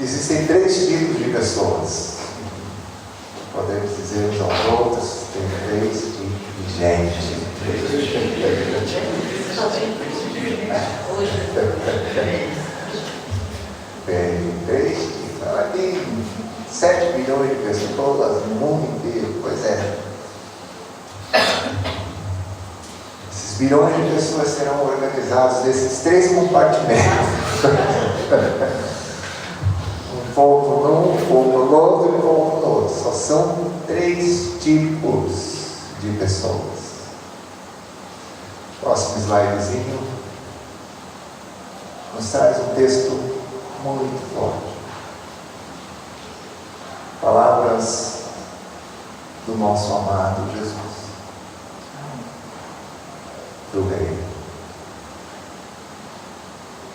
Existem 3 tipos de pessoas. Podemos dizer uns aos outros, tem 3 tipos de gente. Tem 3 tipos. Ela tem 7 milhões de pessoas no mundo inteiro. Pois é. Esses bilhões de pessoas serão organizados nesses 3 compartimentos. Um povo num, um povo no outro e um povo no outro. Só são 3 tipos de pessoas. Próximo slidezinho nos traz um texto muito forte. Palavras do nosso amado Jesus, do Rei.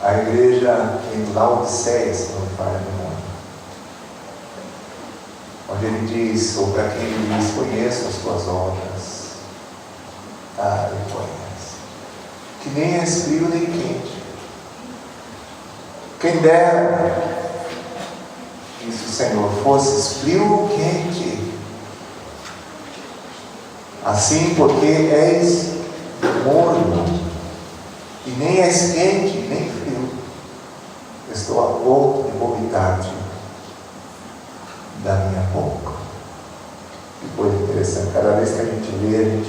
A igreja em Laodiceia, se não me falha a memória, onde ele diz, ou para quem ele diz, conheço as tuas obras. Ele conhece. Que nem és frio nem quente. Quem dera, se o Senhor fosse frio ou quente, assim porque és morno, e nem és quente, nem frio, estou a ponto de vomitar-te da minha boca. Que coisa interessante, cada vez que a gente lê, o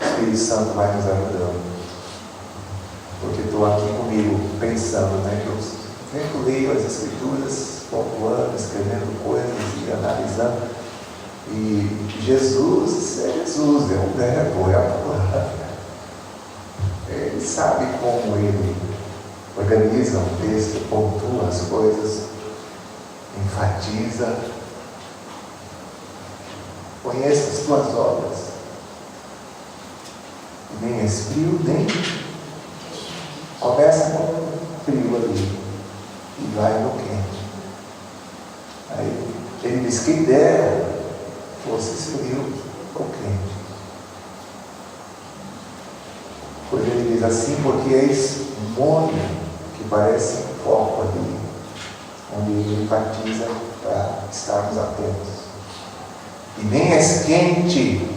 Espírito Santo vai nos ajudando. Porque estou aqui comigo pensando, que eu sempre leio as Escrituras, pontuando, escrevendo coisas e analisando. E Jesus é Jesus, é o verbo, é a palavra. Ele sabe como ele organiza um texto, pontua as coisas, enfatiza. Conheça as tuas obras. Nem és frio, nem. Começa com frio ali e vai no quente. Aí ele diz: quem dera fosse frio ou quente. Pois ele diz assim, porque és morno, que parece um foco ali, onde ele enfatiza para estarmos atentos. E nem és quente,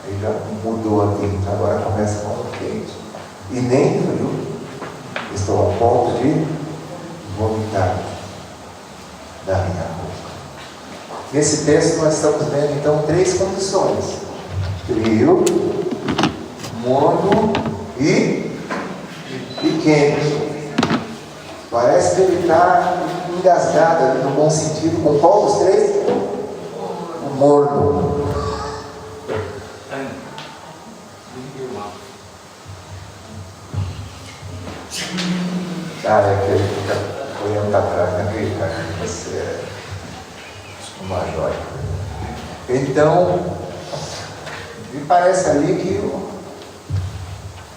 aí já mudou aqui, agora começa com o quente. E nem frio, estou a ponto de vomitar da minha boca. Nesse texto nós estamos vendo então 3 condições: frio, morno e quente. Parece que ele está engasgado ali, no bom sentido. Com qual dos 3? O morno. É que ele fica olhando para trás, né? Você é uma joia. Então, me parece ali que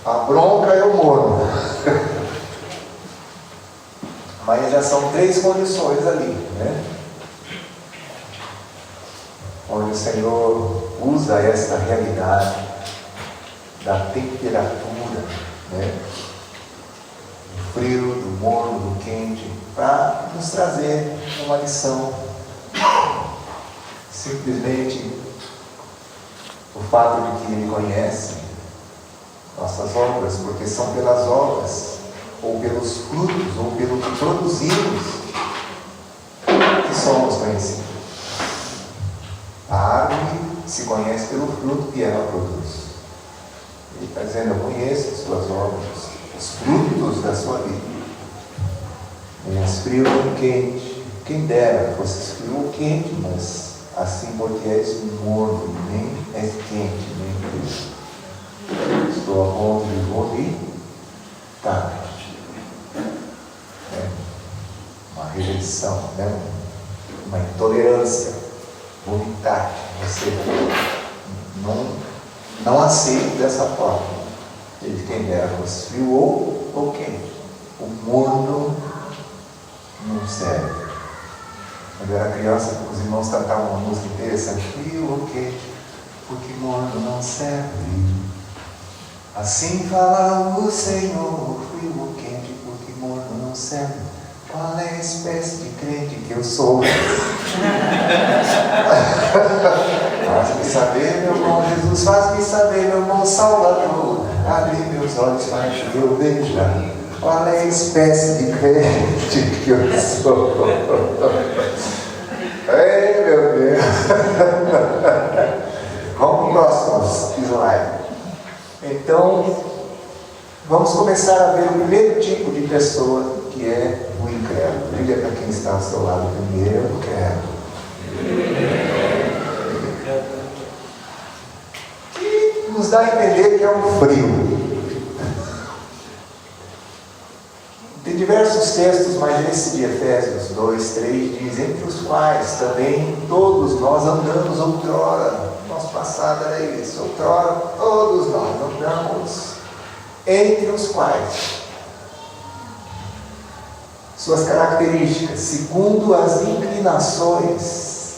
a bronca é o morno. Mas já são 3 condições ali, onde o Senhor usa esta realidade da temperatura, do frio, do morno, do quente, para nos trazer uma lição. Simplesmente o fato de que Ele conhece nossas obras, porque são pelas obras, ou pelos frutos, ou pelo que produzimos, que somos conhecidos. A árvore se conhece pelo fruto que ela produz. Ele está dizendo: eu conheço as suas obras, os frutos da sua vida. Nem és frio nem quente. Quem dera fosse frio ou quente, mas assim porque és morno, nem és quente, nem frio. Estou a ponto de vomitar. Uma rejeição, uma intolerância. Vomitar. Você não aceita dessa forma. Ele quem dera fosse frio ou quente. O morno não serve. Quando eu era criança, os irmãos cantavam uma música interessante: frio ou quente, porque morno não serve. Assim fala o Senhor: frio ou quente, porque morno não serve. qual é a espécie de crente que eu sou? Faz-me saber, meu bom Jesus, faz-me saber, meu bom Salvador. Abre meus olhos para que eu veja qual é a espécie de crente que eu sou. Ei, meu Deus. Vamos para o próximo slide. Então, vamos começar a ver o primeiro tipo de pessoa, que é o incrédulo. Diga para quem está ao seu lado primeiro, eu quero. Que nos dá a entender que é um frio. Tem diversos textos, mas esse de Efésios 2, 3 diz: entre os quais também todos nós andamos outrora. Nosso passado era isso, outrora todos nós andamos, entre os quais suas características, segundo as inclinações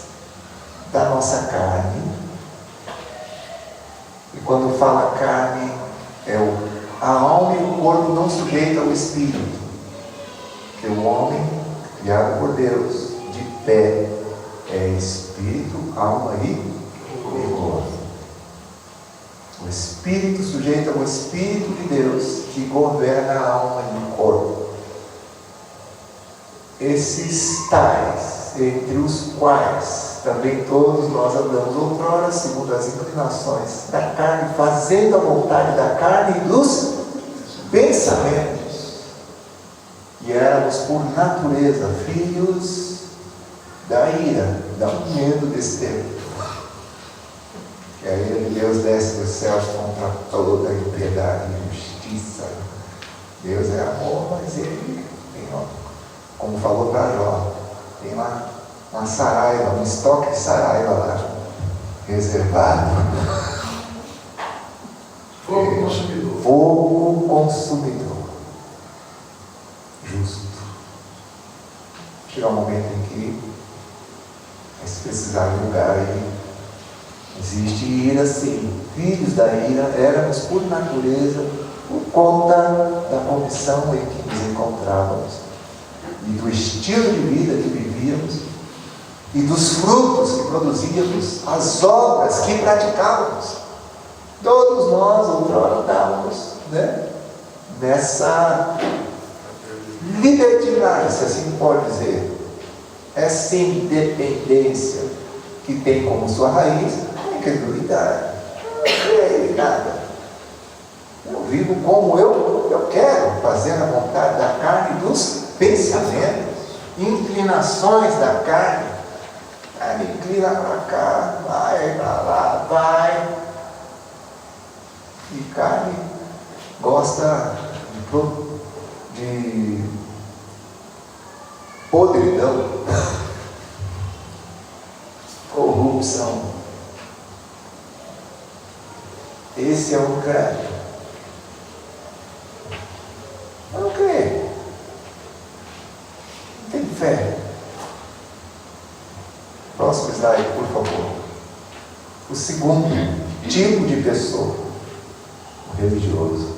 da nossa carne. E quando fala carne, a alma e o corpo não sujeitam ao espírito. Que o homem, criado por Deus, de pé, é espírito, alma e corpo. O espírito sujeita ao Espírito de Deus, que governa a alma e o corpo. Esses tais, entre os quais também todos nós andamos outrora, segundo as inclinações da carne, fazendo a vontade da carne e dos pensamentos. E éramos por natureza filhos da ira. Dá um medo desse tempo. Que a ira de Deus desce dos céus contra toda a impiedade e justiça. Deus é amor, mas Ele tem, como falou para Jó, tem lá uma saraiva, um estoque de saraiva lá, reservado. Fogo consumidor. Fogo consumidor. Justo. Chega um momento em que, se precisar de lugar aí, existe ira sim. Filhos da ira éramos por natureza, por conta da condição em que nos encontrávamos, e do estilo de vida que vivíamos, e dos frutos que produzíamos, as obras que praticávamos. Todos nós outrora andávamos, nessa libertinagem, se assim pode dizer, essa independência que tem como sua raiz a incredulidade. Não creio em nada. Eu vivo como eu quero, fazendo a vontade da carne e dos pensamentos, inclinações da carne. Me inclina para cá, vai para lá, vai. E carne gosta de podridão, corrupção. Esse é o incrédulo. Eu não creio. Não tem fé. Próximo slide, por favor. O segundo tipo de pessoa, o religioso.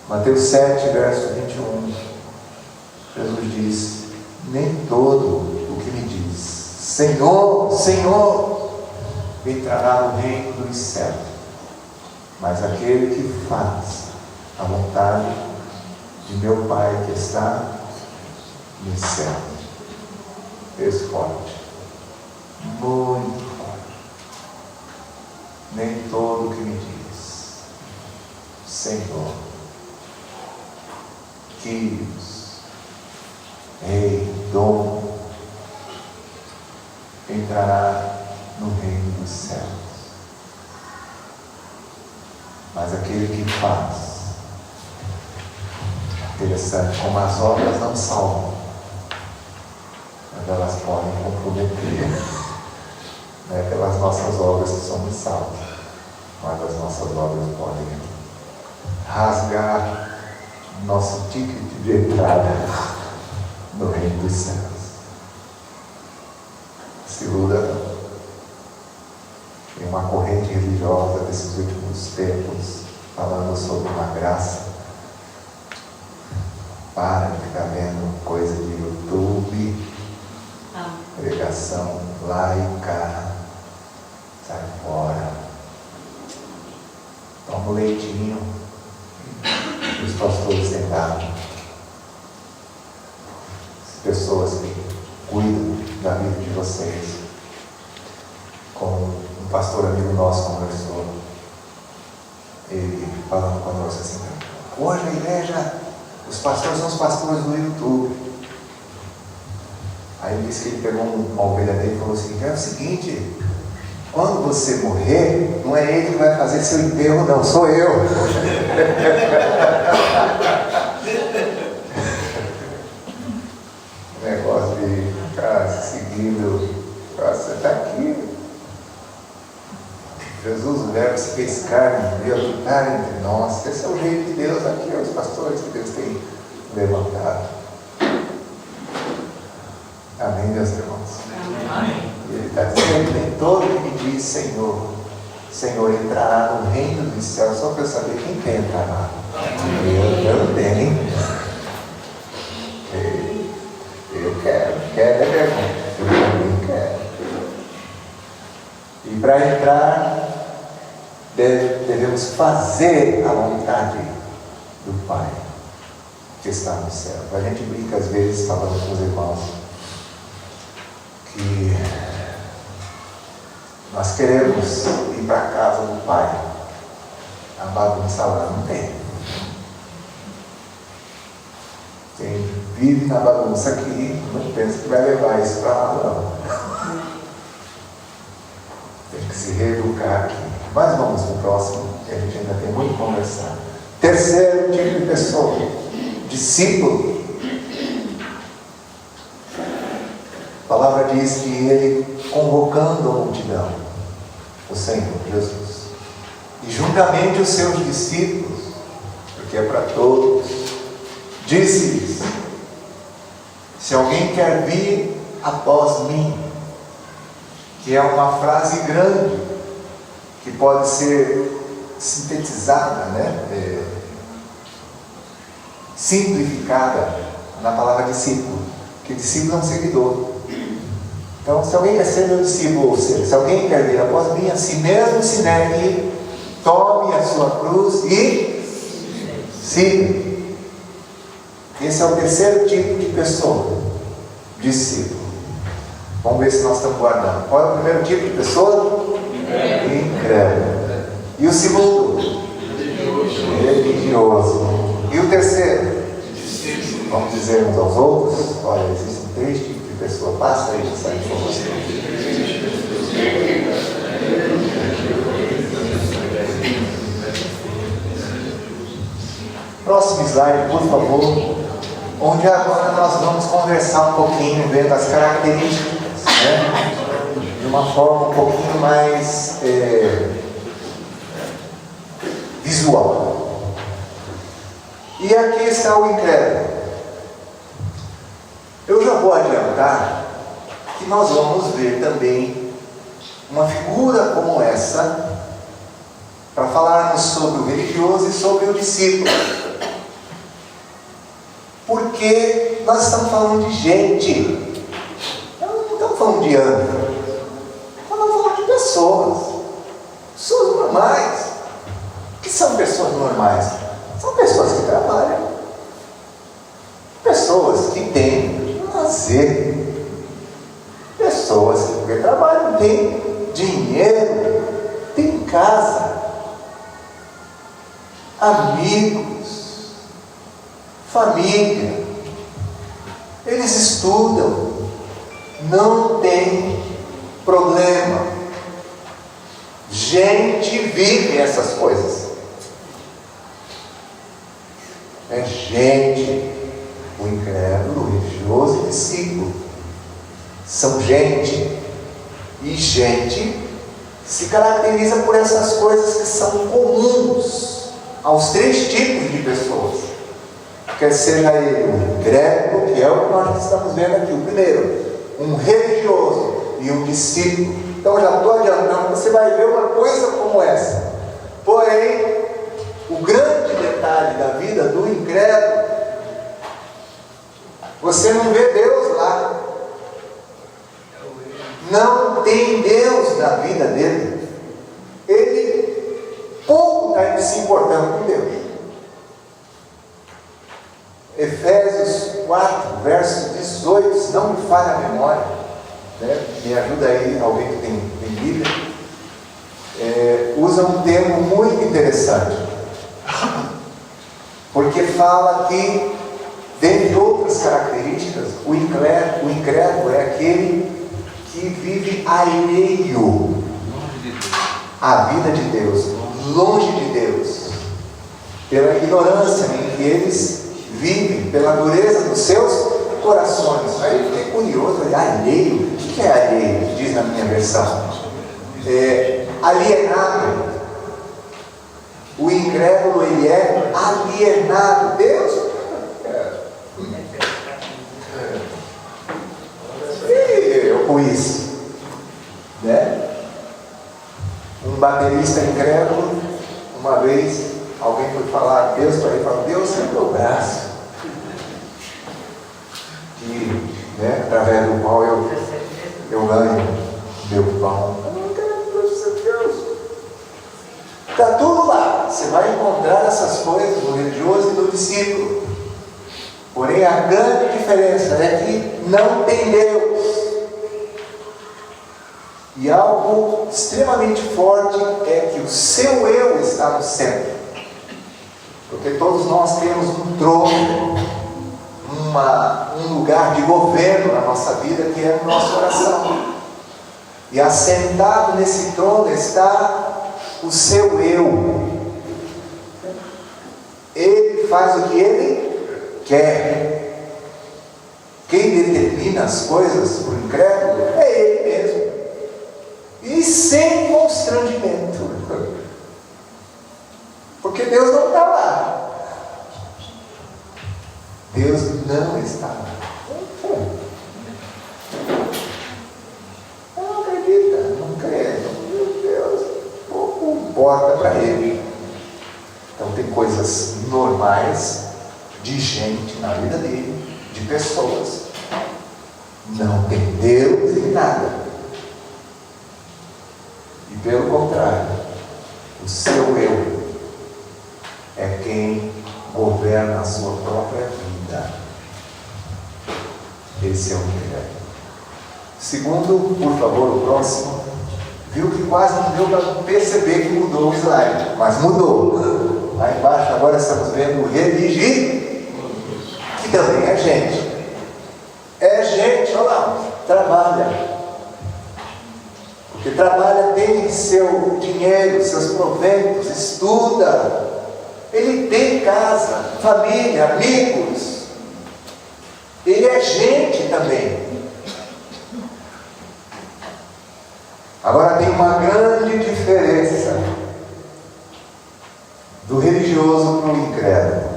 Mateus 7, verso 21. Jesus diz: nem todo o que me diz Senhor, Senhor, entrará no reino dos céus, mas aquele que faz a vontade de meu Pai que está no céu. Texto forte, muito forte. Nem todo o que me diz Senhor, Quirios, Rei, dono, entrará no reino dos céus, mas aquele que faz. Interessante como as obras não salvam, mas elas podem comprometer. Não é pelas nossas obras que somos salvos, mas as nossas obras podem rasgar nosso ticket de entrada no reino dos céus. Se iluda não. Tem uma corrente religiosa desses últimos tempos falando sobre uma graça Para de ficar vendo coisa de YouTube, pregação laica. Sai fora. Toma o leitinho. Os pastores têm dado. As pessoas que cuidam da vida de vocês. Como um pastor amigo nosso conversou. Ele falando conosco assim: hoje a igreja, os pastores são os pastores do YouTube. Aí ele disse que ele pegou uma ovelha dele e falou assim: é o seguinte, quando você morrer, não é ele que vai fazer seu enterro, não, sou eu. O negócio de ficar seguindo, você está aqui. Jesus, o verbo se fez carne, veio habitar entre nós. Esse é o jeito de Deus aqui, os pastores que Deus tem levantado. Amém, meus irmãos? Amém. E ele está dizendo: nem todo que me diz Senhor, Senhor, entrará no reino dos céus. Só para eu saber quem quer entrar lá. Eu tenho. Eu quero. Quero é vergonha. Eu também quero. E para entrar, devemos fazer a vontade do Pai que está no céu. A gente brinca às vezes falando com os irmãos que nós queremos ir para a casa do Pai. A bagunça lá não tem. Quem vive na bagunça aqui não pensa que vai levar isso para lá, não. Tem que se reeducar aqui. Mas vamos para o próximo, que a gente ainda tem muito a conversar. Terceiro tipo de pessoa: discípulo. A palavra diz que ele, convocando a multidão, o Senhor Jesus, e juntamente os seus discípulos, porque é para todos, disse-lhes: se alguém quer vir após mim, que é uma frase grande, que pode ser sintetizada, simplificada na palavra discípulo, que discípulo é um seguidor. Então, se alguém quer ser meu discípulo, ou seja, se alguém quer vir após mim, a si mesmo se negue, tome a sua cruz e siga. Esse é o terceiro tipo de pessoa: discípulo. Vamos ver se nós estamos guardando. Qual é o primeiro tipo de pessoa? Incrédulo. E o segundo? Religioso. E o terceiro? Vamos dizer uns aos outros: olha, existem 3 tipos de pessoa. Passa aí essa informação. Próximo slide, por favor. Onde agora nós vamos conversar um pouquinho, vendo as características, de uma forma um pouquinho mais visual. E aqui está o incrédulo. Eu já vou adiantar que nós vamos ver também uma figura como essa para falarmos sobre o religioso e sobre o discípulo. Porque nós estamos falando de gente. Não estamos falando de anjo. Estamos falando de pessoas. Pessoas normais. O que são pessoas normais? São pessoas que trabalham. Pessoas que têm lazer. Pessoas que trabalham, têm dinheiro, têm casa, amigos, família. Eles estudam, não tem problema. Gente vive essas coisas. É gente. O incrédulo, o religioso e o discípulo são gente. E gente se caracteriza por essas coisas que são comuns aos 3 tipos de pessoas. Quer seja ele um incrédulo, que é o que nós estamos vendo aqui, o primeiro, um religioso e um discípulo. Então já estou adiantando, você vai ver uma coisa como essa. Porém, o grande detalhe da vida do incrédulo Você não vê Deus lá. Não tem Deus na vida dele. Ele pouco está se importando com Deus. Efésios 4, verso 18, se não me falha a memória, né? Me ajuda aí, alguém que tem Bíblia, usa um termo muito interessante, porque fala que, dentre outras características, o incrédulo é aquele que vive alheio à vida de Deus, longe de Deus, pela ignorância em que eles vivem, pela dureza dos seus corações. Aí eu fiquei curioso, alheio, o que é alheio? Diz na minha versão. Alienado. O incrédulo, ele é alienado. Deus. Eu com isso, né? Um baterista incrédulo, uma vez, alguém foi falar a Deus para ele, falou: Deus é meu braço, que, né, através do qual eu ganho meu pão. Eu não quero ser Deus. Está tudo lá. Você vai encontrar essas coisas no religioso e no discípulo. Porém, a grande diferença é que não tem Deus. E algo extremamente forte é que o seu eu está no centro. Porque todos nós temos um trono, um lugar de governo na nossa vida, que é o nosso coração. E assentado nesse trono está o seu eu. Ele faz o que ele quer. Quem determina as coisas para o incrédulo é ele mesmo. E sem constrangimento. Porque Deus não está lá. Deus não está lá. Não acredita, não crê. Meu Deus, pouco importa para ele. Então tem coisas normais de gente na vida dele, de pessoas. Não tem Deus em nada. E pelo contrário, o seu eu é quem governa a sua própria vida. Esse é o incrédulo. Segundo, por favor, o próximo. Viu que quase não deu para perceber que mudou o slide, mas mudou. Lá embaixo agora estamos vendo o religioso, que também é gente. É gente, olha lá, trabalha. Porque trabalha, tem seu dinheiro, seus proventos, estuda. Ele tem casa, família, amigos. Ele é gente também. Agora tem uma grande diferença do religioso para o incrédulo.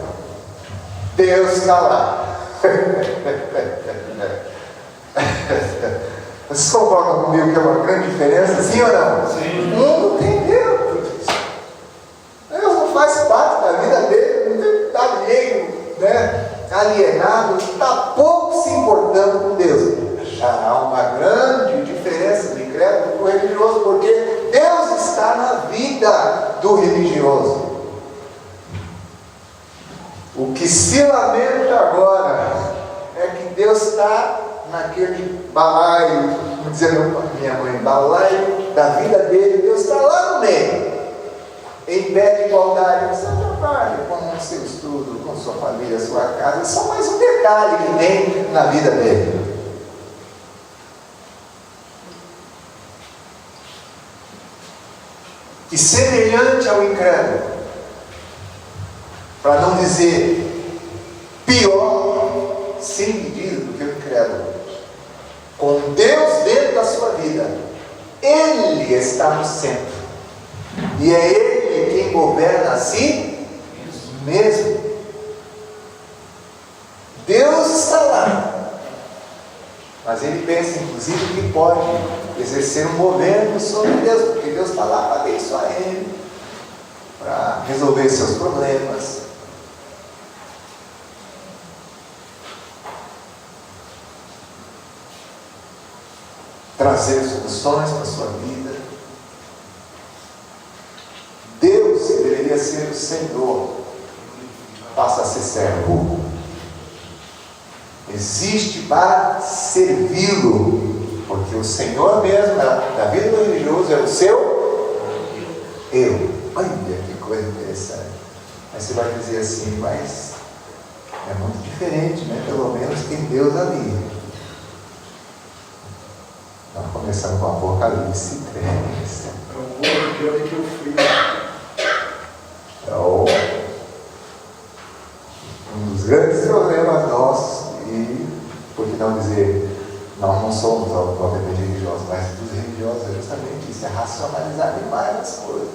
Deus está lá. Vocês concordam comigo que é uma grande diferença, sim ou não? Sim. O mundo tem Deus. Deus não faz parte da vida dele, está alheio, né? Alienado, está pouco se importando com Deus. Já há uma grande diferença do incrédulo para o religioso, porque Deus está na vida do religioso. O que se lamenta agora é que Deus está naquele balaio, como dizia minha mãe, balaio da vida dele. Deus está lá no meio, em pé de igualdade. Você trabalha com o seu estudo, com sua família, sua casa. É só mais um detalhe que tem na vida dele. E semelhante ao incrédulo, para não dizer pior, sem medida do que o incrédulo, com Deus dentro da sua vida, Ele está no centro, e é Ele quem governa a si mesmo. Deus está lá, mas Ele pensa inclusive que pode exercer um governo sobre Deus, porque Deus está lá para abençoar Ele, para resolver seus problemas. trazer soluções para a sua vida. Deus, que deveria ser o Senhor, passa a ser servo. Existe para servi-lo, porque o Senhor mesmo, na vida do religioso, é o seu eu. Olha que coisa interessante. Aí você vai dizer assim, mas é muito diferente, né? Pelo menos tem Deus ali. Nós começamos com Apocalipse 3. Que eu fui. Então, um dos grandes problemas nossos, e por que não dizer, nós não somos obviamente religiosos, mas dos religiosos é justamente isso, é racionalizar demais as coisas.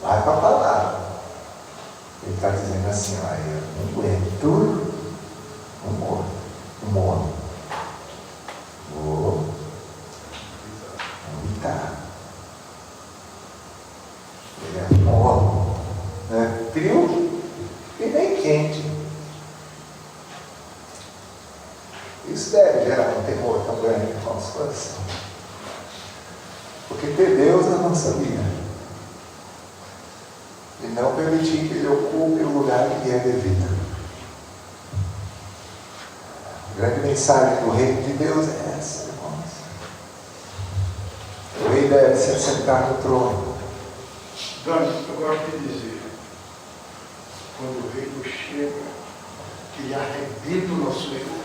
Vai para a palavra. Ele está dizendo assim, eu não aguento um homem. Vou vomitar. Ele é um homem, né? Frio e nem quente. Isso deve gerar um temor tão grande no nosso coração. Porque ter Deus na nossa vida e não permitir que Ele ocupe o lugar que lhe é devido. A grande mensagem do reino de Deus é essa, irmãos. O rei deve se assentar no trono. Dani, eu gosto de dizer, quando o rei nos chega, que ele arrebenta o nosso ego.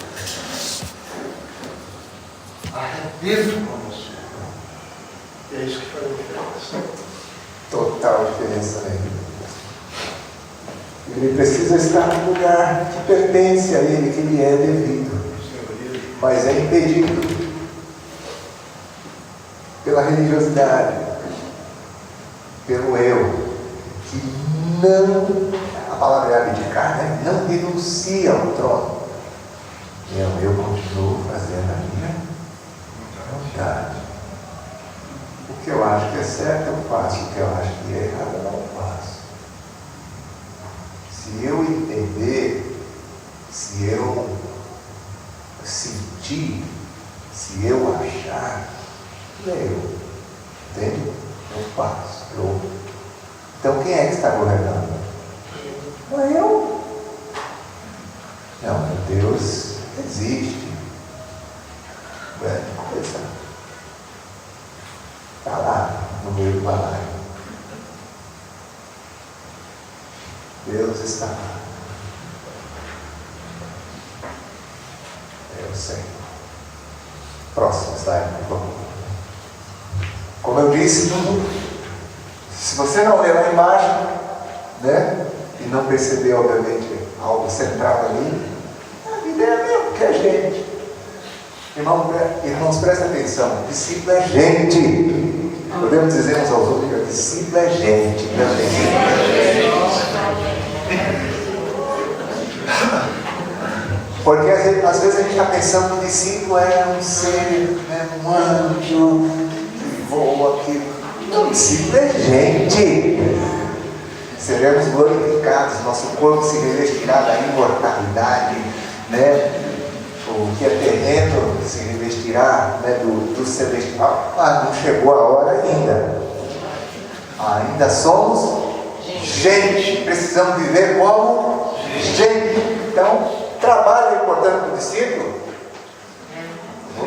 Arrebenta o nosso ego. E é isso que faz a diferença. Total diferença na vida. Ele precisa estar no lugar que pertence a Ele, que lhe é devido. Mas é impedido pela religiosidade, pelo eu, que não, a palavra é abdicar, né? Não renuncia ao trono. Eu continuo fazendo a minha vontade. O que eu acho que é certo, eu faço. O que eu acho que é errado, eu não faço. Se eu entender, se eu sentir, se eu achar, eu. Entende? Eu faço. Então quem é que está governando? Não é eu. Não, Deus existe. Grande coisa. Está lá no meio do balaio. Deus está lá. É o Senhor. Próximo slide, por favor. Como eu disse, se você não ler lá embaixo, né, e não perceber, obviamente, algo central ali, a vida é a mesma que a gente. Irmãos, prestem atenção. Discípulo é gente. Podemos dizer uns aos outros que discípulo é gente. Porque às vezes a gente está pensando que o discípulo é um ser, né, um anjo que voa aqui. Não, discípulo é gente. Seremos glorificados, nosso corpo se revestirá da imortalidade, né? O que é terreno se revestirá, né, do celestial. Não chegou a hora ainda. Ainda somos gente. Precisamos viver como gente. Então, trabalho é importante para o discípulo?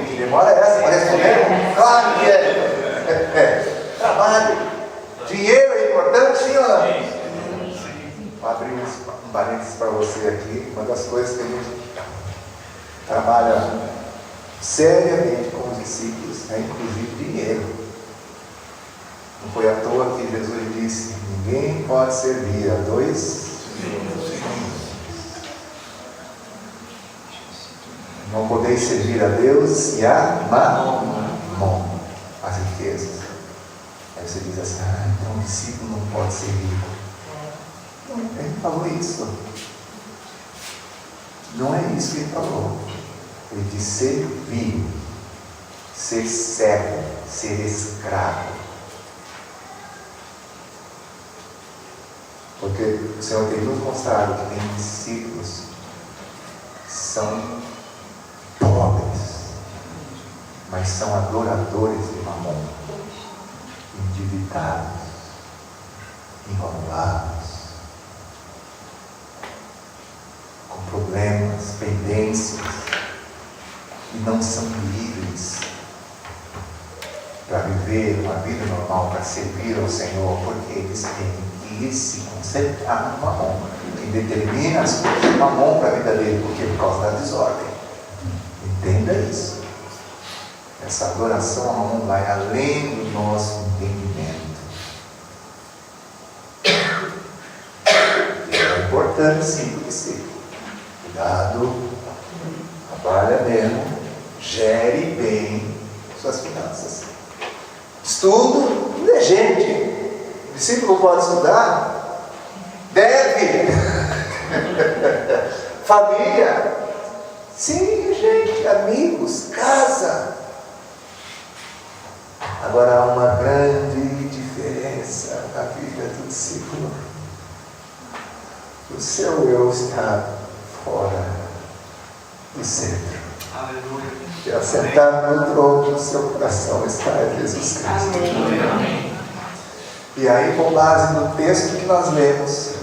Que demora essa para responder? Claro que é. Trabalho. Dinheiro é importante, sim ou não? Vou abrir um parênteses para você aqui. Uma das coisas que a gente trabalha seriamente com os discípulos é inclusive dinheiro. Não foi à toa que Jesus disse: ninguém pode servir a dois. Não podeis servir a Deus e a Mamon, as riquezas. Aí você diz assim: então o discípulo não pode ser rico. Não, ele falou isso. Não é isso que ele falou. Ele disse servir, ser servo, ser escravo. Porque o Senhor tem nos mostrado que tem discípulos que são pobres, mas são adoradores de Mamon, endividados, enrolados, com problemas, pendências, e não são livres para viver uma vida normal, para servir ao Senhor, porque eles têm que se concentrar no Mamon. Quem determina as coisas é Mamon para a vida dele, porque por causa da desordem. Entenda isso. Essa adoração a Mamon vai além do nosso entendimento. É importante sim do discípulo. Cuidado, trabalha mesmo, gere bem suas finanças. Estudo, não é gente. O discípulo pode estudar? Deve. Família? Sim, gente, amigos, casa. Agora há uma grande diferença na vida do discípulo. O seu eu está fora do centro. Aleluia. E assentado no trono do seu coração está Jesus Cristo. Amém. E aí, com base no texto que nós lemos,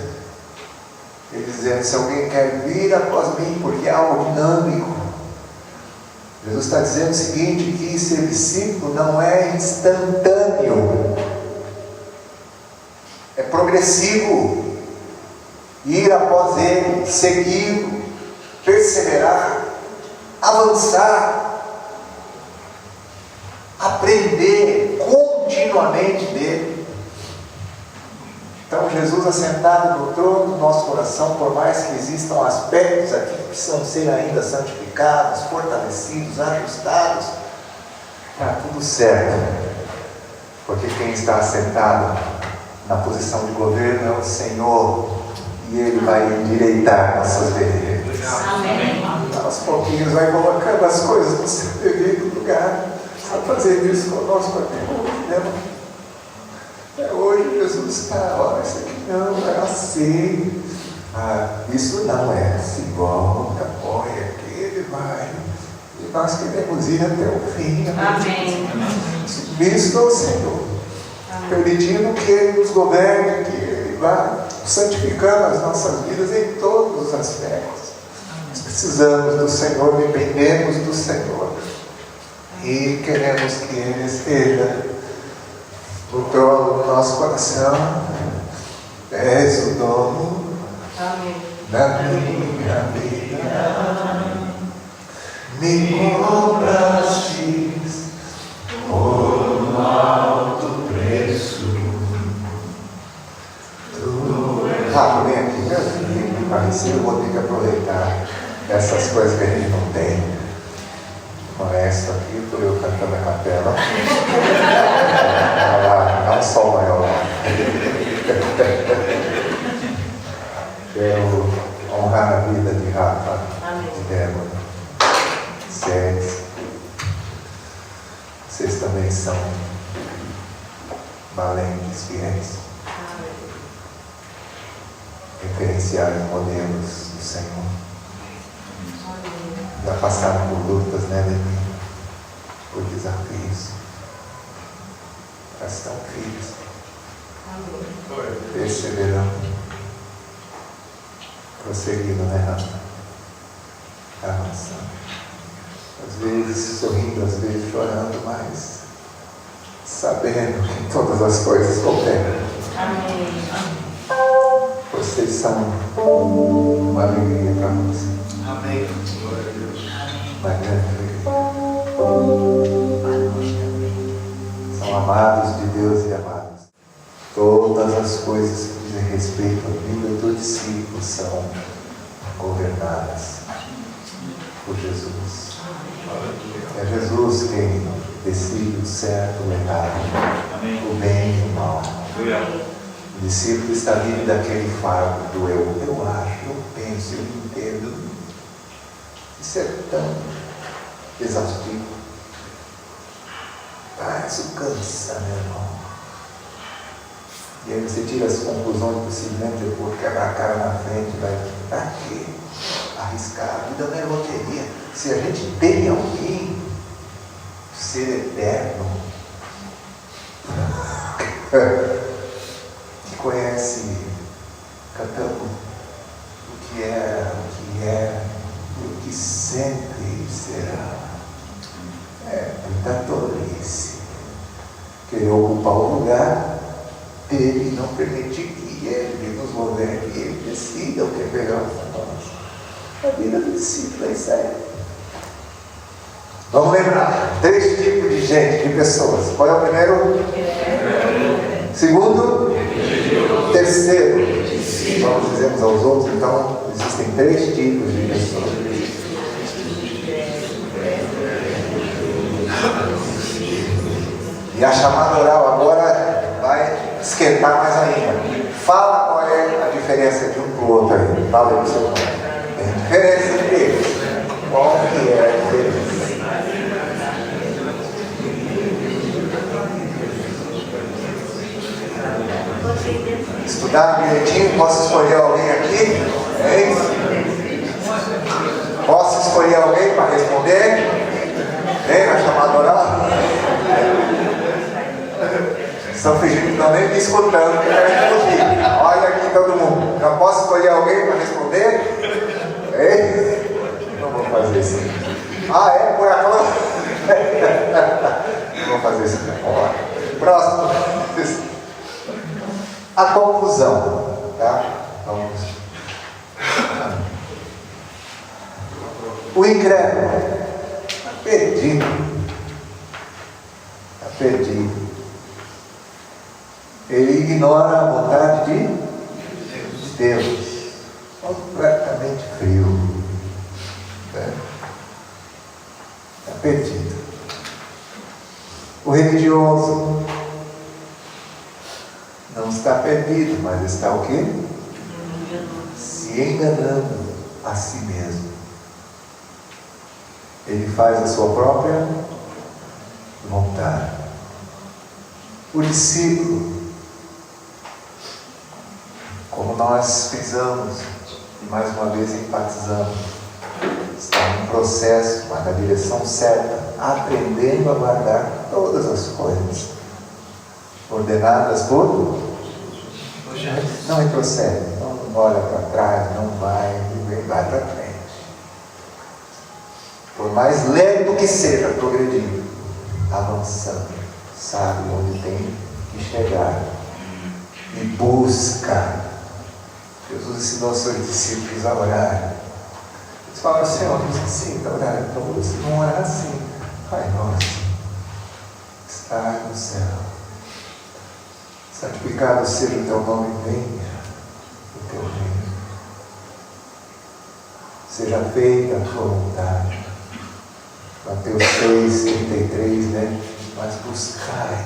ele dizendo: se alguém quer vir após mim, porque é algo dinâmico. Jesus está dizendo o seguinte, que ser discípulo não é instantâneo, é progressivo. Ir após ele, segui-lo, perseverar, avançar, aprender continuamente dele. Então Jesus assentado no trono do nosso coração, por mais que existam aspectos aqui que precisam ser ainda santificados, fortalecidos, ajustados, está tudo certo, porque quem está assentado na posição de governo é o Senhor, e Ele vai endireitar nossas veredas. Amém. Aos pouquinhos vai colocando as coisas no seu devido lugar. Está fazendo isso conosco até hoje, né? Até hoje Jesus está, olha, isso aqui não é assim. Isso não é assim, volta, apoia aqui, ele vai. E nós queremos ir até o fim. Amém. Submisso ao Senhor, permitindo que Ele nos governe, que Ele vá santificando as nossas vidas em todos os aspectos. Nós precisamos do Senhor, dependemos do Senhor. E queremos que Ele esteja no trono do nosso coração. És o dono da minha vida. Me compraste por um alto preço. Vem aqui, meu filho, para eu vou ter que aproveitar essas coisas que a gente não tem. Com essa aqui, estou eu cantando a capela. Dá um sol maior lá. Quero honrar a vida de Rafa, de Débora, Sérgio. Vocês também são valentes, fiéis. Referenciais, modelos do Senhor. Já passaram por lutas, né, Levi? Por desafios. Já estão firmes. Perseverando. Prosseguindo, né, Rafa? Avançando. Às vezes sorrindo, às vezes chorando, mas sabendo que em todas as coisas cooperam. Amém. Vocês são uma alegria para nós. Amém. Glória a Deus. Uma grande alegria. São amados de Deus e amados. Todas as coisas que dizem respeito à vida do discípulo são governadas por Jesus. É Jesus quem decide o certo e o errado, o bem e o mal. O discípulo está livre daquele fardo do eu acho, eu penso, eu entendo. Isso é tão exaustivo. Isso cansa, meu irmão. E aí você tira as conclusões possivelmente, depois quebra a cara na frente, vai, pra quê? Arriscar. A vida não é loteria. Se a gente tem alguém, ser eterno, que conhece cantando o que é, e o que sempre será. Muita tolice querer ocupar o lugar dele e não permitir que ele nos governe, que ele decida o que é melhor para nós. A vida do discípulo é isso aí. Vamos lembrar, 3 tipos de gente, de pessoas. Qual é o primeiro? Segundo? Terceiro. Vamos dizer uns aos outros, então, existem 3 tipos de pessoas. E a chamada oral agora vai esquentar mais ainda. Fala qual é a diferença de um para o outro aí. Fala aí para o seu irmão. Tem diferença entre eles. Qual que é a diferença? Estudar direitinho, posso escolher alguém aqui? É isso? Posso escolher alguém para responder? Vem na chamada oral? Estão fingindo que estão nem me escutando, que querem responder. Olha aqui todo mundo. Já posso escolher alguém para responder? Ei? Não vou fazer isso. Por agora? Não vou fazer isso. Vamos lá. Próximo. A conclusão, tá? Vamos. O incrédulo está perdido. Está perdido. Ele ignora a vontade de Deus. Completamente frio. Está perdido. O religioso não está perdido, mas está o quê? Se enganando a si mesmo. Ele faz a sua própria vontade. O discípulo, como nós fizemos e mais uma vez enfatizamos, está num processo, mas na direção certa, aprendendo a guardar todas as coisas ordenadas por não retrocede, não olha para trás, não vai para frente. Por mais lento que seja, progredindo, avançando, sabe onde tem que chegar e busca. Jesus ensinou aos seus discípulos a orar. Eles falam assim: ó, nos ensina a orar. Então vocês vão orar assim: Pai nosso, está no céu, santificado seja o teu nome, venha o teu reino, seja feita a tua vontade. Mateus 6:33, né? Mas buscai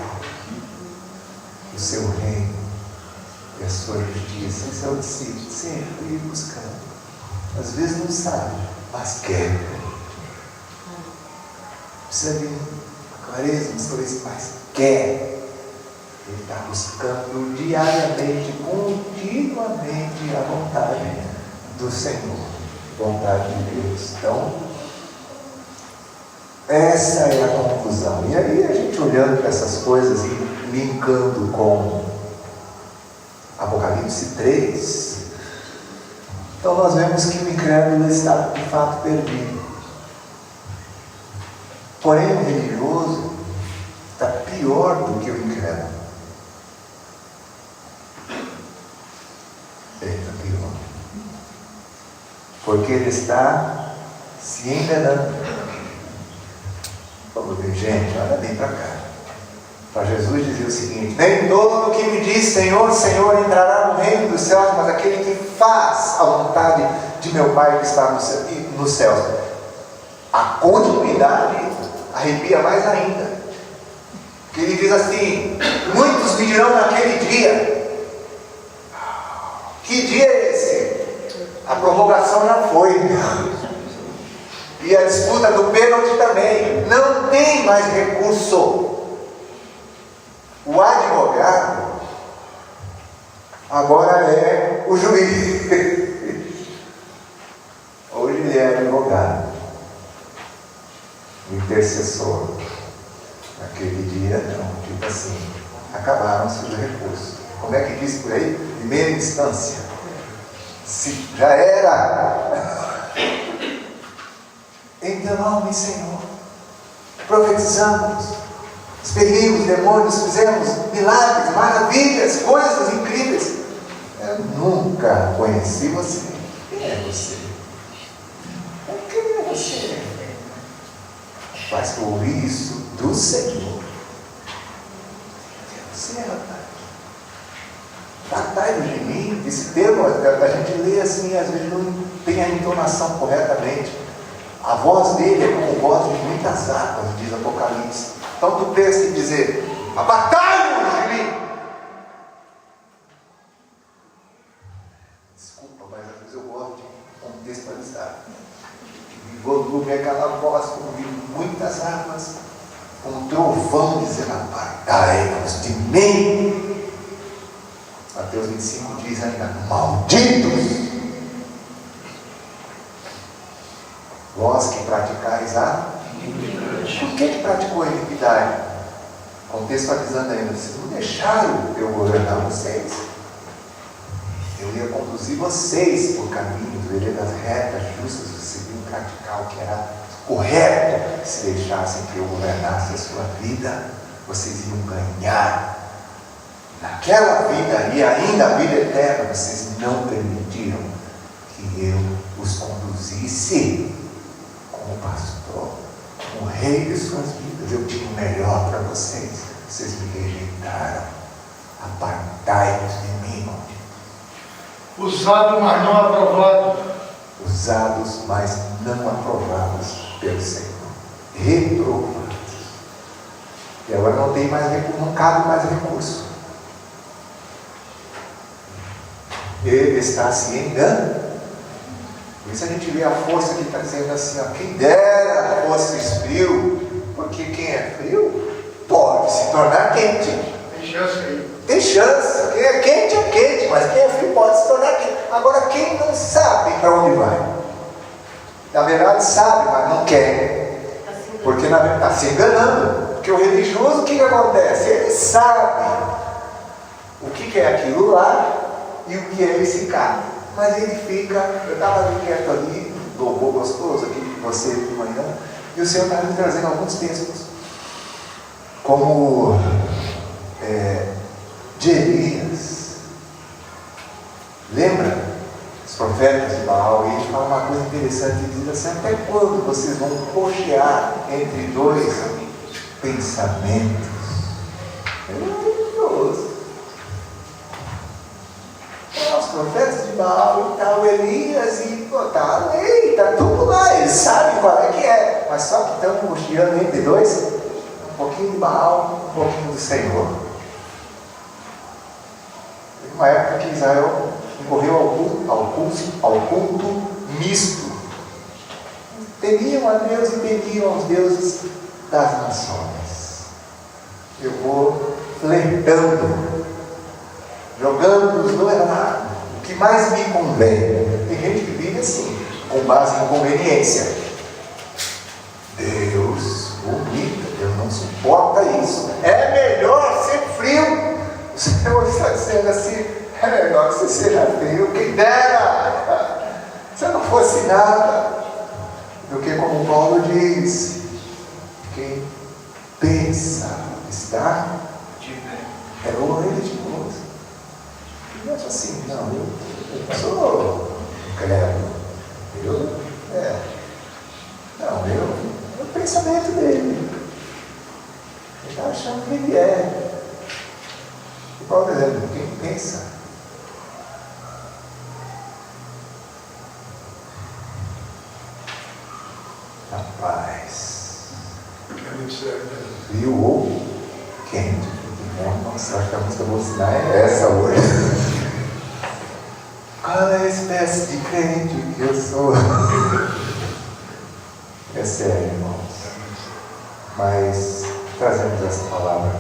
o seu reino e a sua justiça. Esse é o discípulo, sempre ir buscando. Às vezes não sabe, mas quer. Precisa de clareza nos dois, mas quer. Ele está buscando diariamente, continuamente a vontade do Senhor, vontade de Deus. Então, essa é a conclusão. E aí a gente olhando para essas coisas e linkando com Apocalipse 3, então nós vemos que o incrédulo está de fato perdido. Porém o religioso está pior do que o incrédulo. Ele está pior. Porque ele está se enganando. Vamos ver, gente, olha bem para cá. Para Jesus dizer o seguinte: nem todo que me diz Senhor, Senhor entrará no reino dos céus, mas aquele que faz a vontade de meu Pai que está nos céus. A continuidade arrepia mais ainda. Porque ele diz assim: muitos me dirão naquele dia. Que dia é esse? A prorrogação já foi. E a disputa do pênalti também. Não tem mais recurso. O advogado agora é o juiz. Hoje ele é advogado, o intercessor. Naquele dia, não. Tipo assim, acabaram-se os recursos. Como é que diz por aí? Primeira instância. Se já era. Em teu nome, Senhor, profetizamos, expelimos demônios, fizemos milagres, maravilhas, coisas incríveis. Eu nunca conheci você. Quem é você? Quem é você? Mas eu ouvi isso do Senhor. Você, rapaz. Tratai-vos de mim. Esse termo a gente lê assim, às vezes não tem a entonação corretamente. A voz dele é como voz de muitas águas, diz Apocalipse. Então tu pensa em dizer: abatai-vos de mim. Desculpa, mas às vezes eu gosto de contextualizar. Quando vem aquela voz como de muitas águas, com um trovão dizendo: abatai-vos de mim. Mateus 25 diz ainda: malditos, vós que praticais a iniquidade. Por que praticou a iniquidade? Contextualizando ainda: vocês não deixaram eu governar vocês. Eu ia conduzir vocês por caminhos, veredas retas, justas. Vocês iam praticar o que era correto. Se deixassem que eu governasse a sua vida, vocês iam ganhar naquela vida e ainda a vida eterna. Vocês não permitiram que eu os conduzisse como pastor, como rei de suas vidas. Eu tinha o melhor para vocês. Vocês me rejeitaram. Apartai-vos de mim. Usado, mas não aprovado. Usados, mas não aprovados pelo Senhor. Reprovados. E agora não tem mais recurso, não cabe mais recurso. Ele está se enganando. Por isso a gente vê a força que está dizendo assim: ó, quem dera fosses frio, porque quem é frio pode se tornar quente. Tem chance aí. Tem chance. Quem é quente, mas quem é frio pode se tornar quente. Agora, quem não sabe para onde vai, na verdade sabe, mas não quer, porque na verdade está se enganando. Porque o religioso, o que acontece? Ele sabe o que é aquilo lá e o que é esse cara, mas ele fica. Eu estava ali quieto ali, louvor gostoso aqui com você de manhã, e o Senhor estava me trazendo alguns textos, como de Elias. Lembra? Os profetas de Baal, e ele fala uma coisa interessante, ele diz assim: até quando vocês vão cochear entre dois pensamentos? É maravilhoso. Os profetas de Baal e tal, Elias e tá a lei, está tudo lá, eles sabem qual é que é, mas só que estão cocheando entre dois, um pouquinho de Baal, um pouquinho do Senhor. Teve uma época que Israel correu ao culto misto. Temiam a Deus e temiam aos deuses das nações. Eu vou flertando, jogando os dois lados, o que mais me convém. Tem gente que vive assim, com base em conveniência. Deus vomita, Deus não suporta isso. É melhor ser frio. O Senhor está dizendo assim: é melhor que você seja frio, quem dera se não fosse nada, do que, como Paulo diz, quem pensa está é o religioso. Não é assim: não, eu sou incrédulo, é o pensamento dele, ele está achando que ele é. E Paulo dizendo: quem pensa na paz, frio ou quente. Nossa, acho que a música vou ensinar é essa hoje. Qual é a espécie de crente que eu sou? É sério, irmãos. Mas trazemos essa palavra,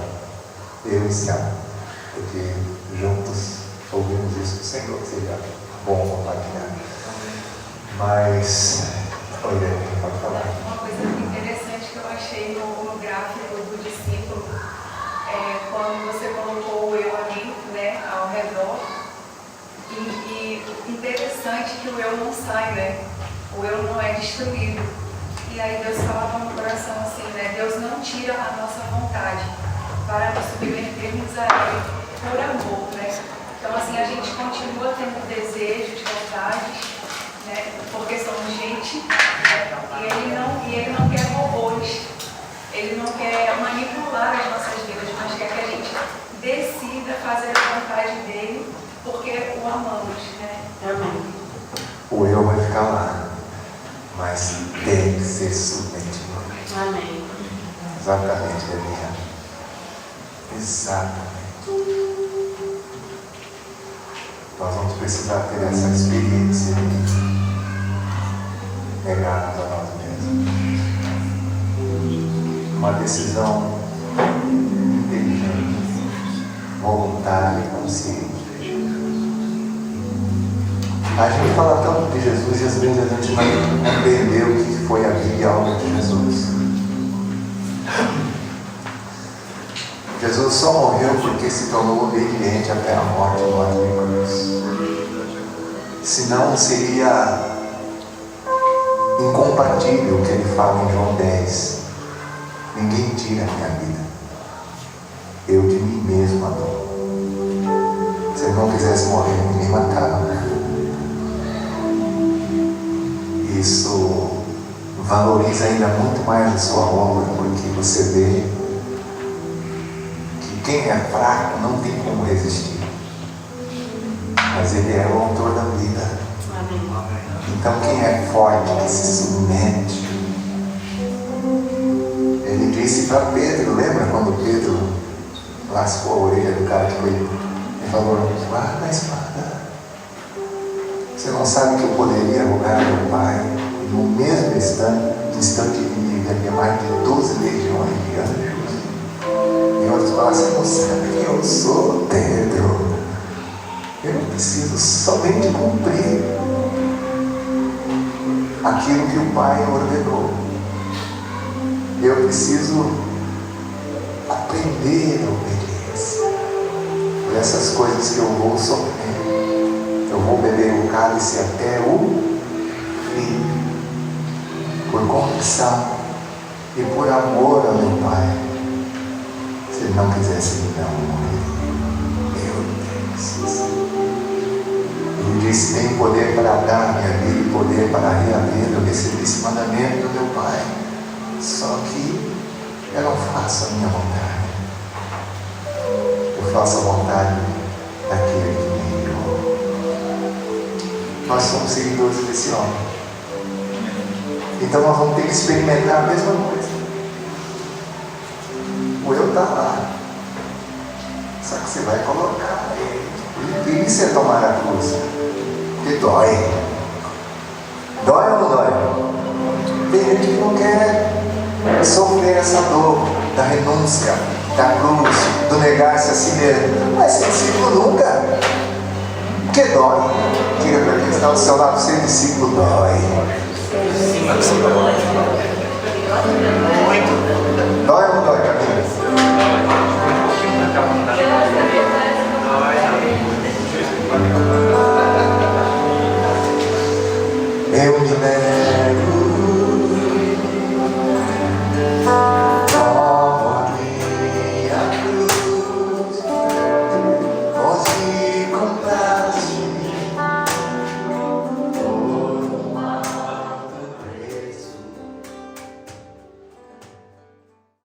eu e Sião, porque juntos ouvimos isso do Senhor, que seja bom compartilhar. Mas, olha, pode falar. Uma coisa interessante que eu achei no gráfico do de cima quando você colocou o eu ali, né, ao redor. E interessante que o eu não sai, né? O eu não é destruído. E aí Deus falava no coração assim, né? Deus não tira a nossa vontade para nos submetermos a Ele por amor, né? Então assim, a gente continua tendo desejos, vontades, né? Porque somos gente, né? E ele não quer robôs. Ele não quer manipular as nossas vidas, mas quer que a gente decida fazer a vontade dele, porque o amamos, né? Amém. O eu vai ficar lá, mas tem que ser submetido. Amém. Exatamente, Daniela. Exatamente. Nós vamos precisar ter essa experiência de negarmos a nós mesmos. Uma decisão inteligente, voluntária e consciente. A gente fala tanto de Jesus e às vezes a gente não compreendeu o que foi a vida e a obra de Jesus. Jesus só morreu porque se tornou obediente até a morte do lado de cruz. Senão seria incompatível o que ele fala em João 10. Ninguém tira a minha vida. Eu de mim mesmo a dou. Se ele não quisesse morrer, ninguém matava. Isso valoriza ainda muito mais a sua obra, porque você vê que quem é fraco não tem como resistir. Mas ele é o autor da vida. Amém. Então quem é forte, que se submete. Ele disse para Pedro, lembra quando Pedro lascou a orelha do cara que foi? Ele falou, guarda a espada. Você não sabe que eu poderia rogar ao meu Pai e no mesmo instante ele enviaria mais de 12 legiões de anjos. Em outras palavras, você não sabe quem eu sou, Pedro. Eu não preciso somente cumprir aquilo que o Pai ordenou. Eu preciso aprender a obediência. Por essas coisas que eu vou sofrer. Eu vou beber o cálice até o fim, por convicção e por amor ao meu Pai. Se ele não quisesse, ele não morreria. Eu preciso. Ele disse: tem poder para dar a minha vida e poder para reaver. Eu recebi esse mandamento do meu Pai. Só que eu não faço a minha vontade. Eu faço a vontade daquele que me enviou. Nós somos seguidores desse homem. Então nós vamos ter que experimentar a mesma coisa. O eu está lá. Só que você vai colocar ele. E isso é tomar a cruz. Porque dói. Dói ou não dói? Tem gente que não quer sofrer essa dor da renúncia, da cruz, do negar-se a si mesmo. Não é sensível nunca. Porque dói. Diga para quem está ao seu lado, ser discípulo dói.